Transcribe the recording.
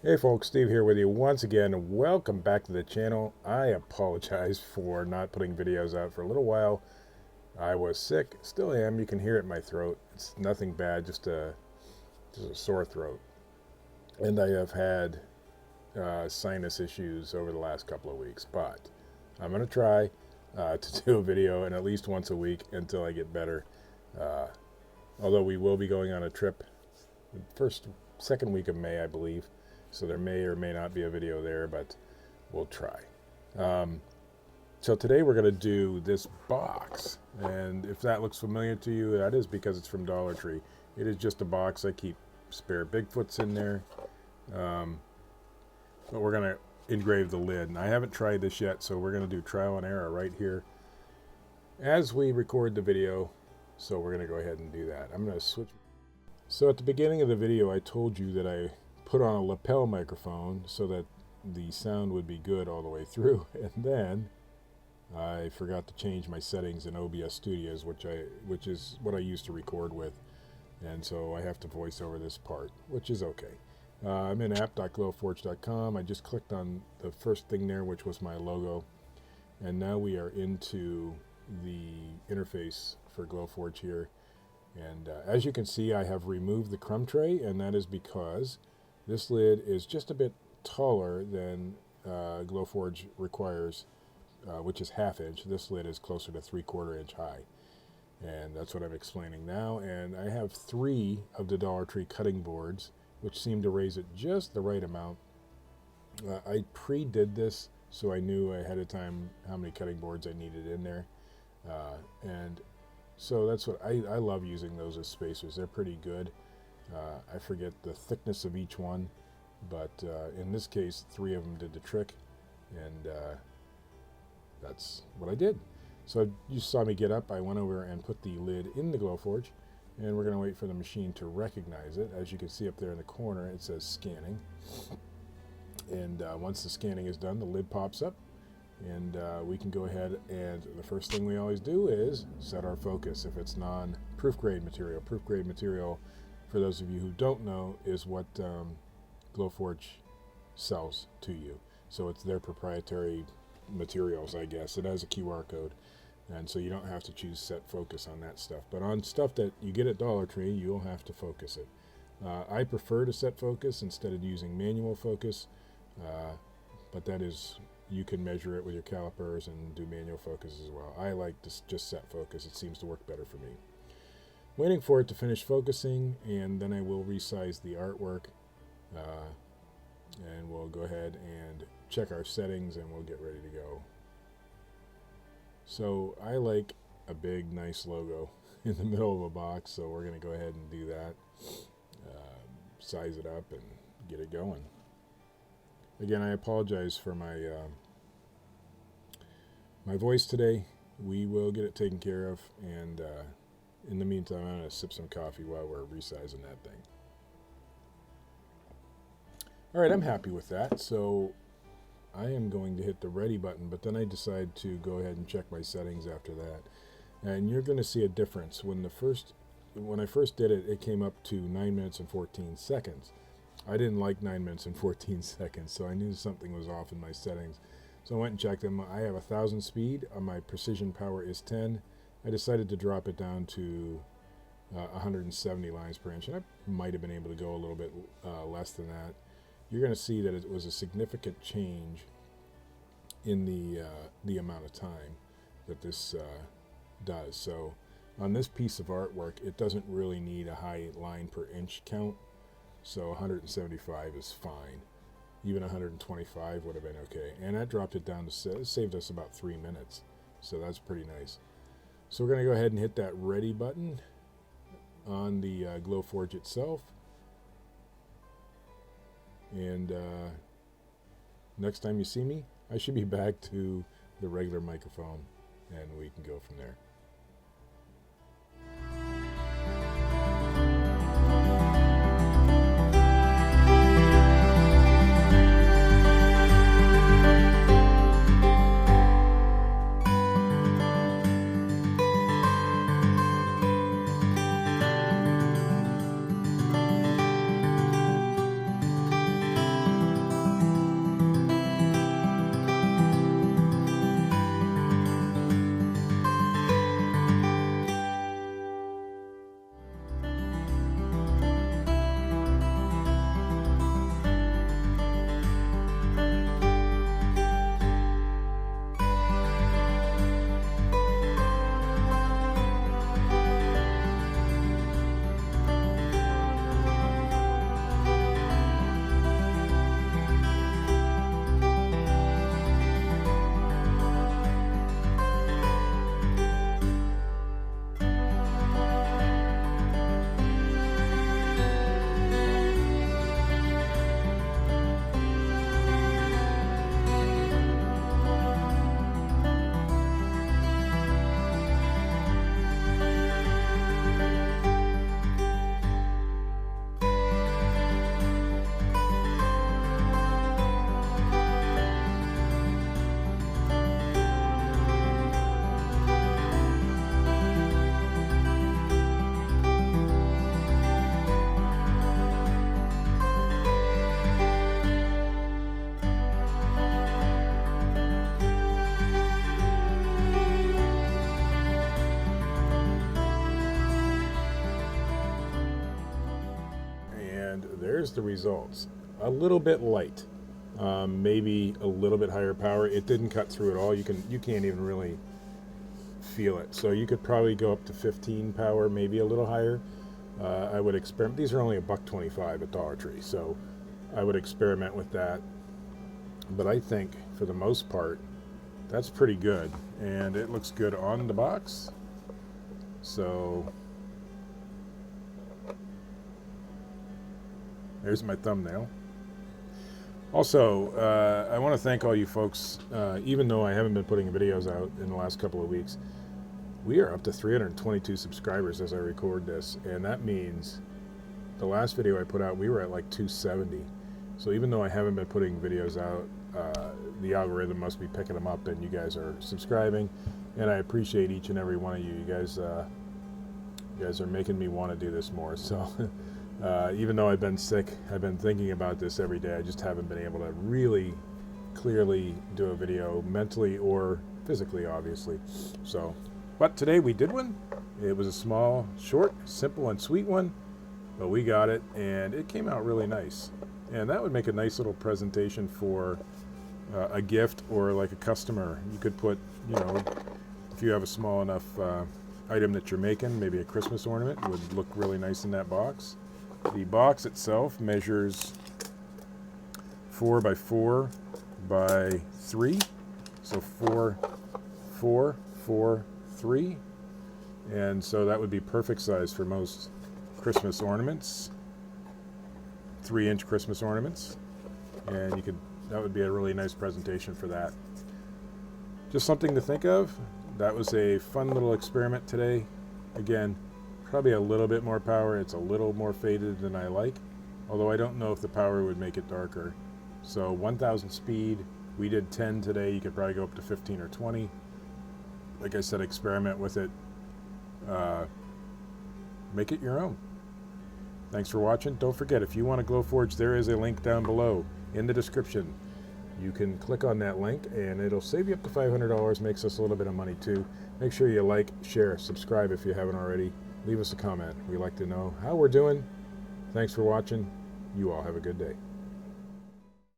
Hey folks, Steve here with you once again. Welcome back to the channel. I apologize for not putting videos out for a little while. I was sick, still am. You can hear it in my throat. It's nothing bad, just a sore throat. And I have had sinus issues over the last couple of weeks, but I'm going to try to do a video and at least once a week until I get better. Uh, Although we will be going on a trip second week of May, I believe. So there may or may not be a video there, but we'll try. So today we're going to do this box. And if that looks familiar to you, that is because it's from Dollar Tree. It is just a box. I keep spare Bigfoots in there. But we're going to engrave the lid. And I haven't tried this yet, so we're going to do trial and error right here as we record the video. So we're going to go ahead and do that. I'm going to switch. So at the beginning of the video, I told you that I put on a lapel microphone so that the sound would be good all the way through, and then I forgot to change my settings in OBS Studios, which is what I used to record with, and so I have to voice over this part, which is okay. I'm in app.glowforge.com. I just clicked on the first thing there, which was my logo, and now we are into the interface for Glowforge here. And as you can see, I have removed the crumb tray, and that is because this lid is just a bit taller than Glowforge requires, which is 1/2 inch. This lid is closer to 3/4 inch high, and that's what I'm explaining now. And I have 3 of the Dollar Tree cutting boards, which seem to raise it just the right amount. I pre-did this, so I knew ahead of time how many cutting boards I needed in there, and so that's what I love using those as spacers. They're pretty good. I forget the thickness of each one, but in this case, 3 of them did the trick, and that's what I did. So you saw me get up. I went over and put the lid in the Glowforge, and we're going to wait for the machine to recognize it. As you can see up there in the corner, it says scanning. And once the scanning is done, the lid pops up, and we can go ahead, and the first thing we always do is set our focus. If it's non-proof grade material, for those of you who don't know, is what Glowforge sells to you. So it's their proprietary materials, I guess. It has a QR code, and so you don't have to choose set focus on that stuff. But on stuff that you get at Dollar Tree, you'll have to focus it. I prefer to set focus instead of using manual focus, but that is, you can measure it with your calipers and do manual focus as well. I like to just set focus. It seems to work better for me. Waiting for it to finish focusing, and then I will resize the artwork, and we'll go ahead and check our settings, and we'll get ready to go. So I like a big, nice logo in the middle of a box, so we're going to go ahead and do that. Size it up and get it going. Again, I apologize for my my voice today. We will get it taken care of, and in the meantime, I'm going to sip some coffee while we're resizing that thing. All right, I'm happy with that, so I am going to hit the ready button, but then I decide to go ahead and check my settings after that. And you're going to see a difference. When I first did it, it came up to 9 minutes and 14 seconds. I didn't like 9 minutes and 14 seconds, so I knew something was off in my settings. So I went and checked them. I have 1,000 speed. My precision power is 10. I decided to drop it down to 170 lines per inch. And I might have been able to go a little bit less than that. You're going to see that it was a significant change in the amount of time that this does. So on this piece of artwork, it doesn't really need a high line per inch count. So 175 is fine. Even 125 would have been okay. And that dropped it down to, it saved us about 3 minutes. So that's pretty nice. So we're going to go ahead and hit that ready button on the Glowforge itself. And next time you see me, I should be back to the regular microphone, and we can go from there. there's the results. A little bit light, maybe a little bit higher power. It didn't cut through at all. You can't even really feel it. So you could probably go up to 15 power, maybe a little higher. I would experiment. These are only $1.25 at Dollar Tree, so I would experiment with that. But I think for the most part, that's pretty good, and it looks good on the box. So there's my thumbnail. Also, I want to thank all you folks. Even though I haven't been putting videos out in the last couple of weeks, we are up to 322 subscribers as I record this, and that means the last video I put out, we were at like 270. So even though I haven't been putting videos out, the algorithm must be picking them up, and you guys are subscribing, and I appreciate each and every one of you. You guys are making me want to do this more. So even though I've been sick, I've been thinking about this every day. I just haven't been able to really clearly do a video, mentally or physically, obviously. So, but today we did one. It was a small, short, simple, and sweet one, but we got it, and it came out really nice. And that would make a nice little presentation for a gift or like a customer. You could put, you know, if you have a small enough item that you're making, maybe a Christmas ornament, it would look really nice in that box. The box itself measures 4 by 4 by 3, so 4, 4, 4, 3, and so that would be perfect size for most Christmas ornaments, 3-inch Christmas ornaments, and that would be a really nice presentation for that. Just something to think of. That was a fun little experiment today. Again, probably a little bit more power. It's a little more faded than I like, although I don't know if the power would make it darker. So 1000 speed, we did 10 today. You could probably go up to 15 or 20. Like I said, experiment with it. Make it your own. Thanks for watching. Don't forget, if you want a Glowforge, there is a link down below in the description. You can click on that link and it'll save you up to $500. Makes us a little bit of money too. Make sure you like, share, subscribe if you haven't already. Leave us a comment. We like to know how we're doing. Thanks for watching. You all have a good day.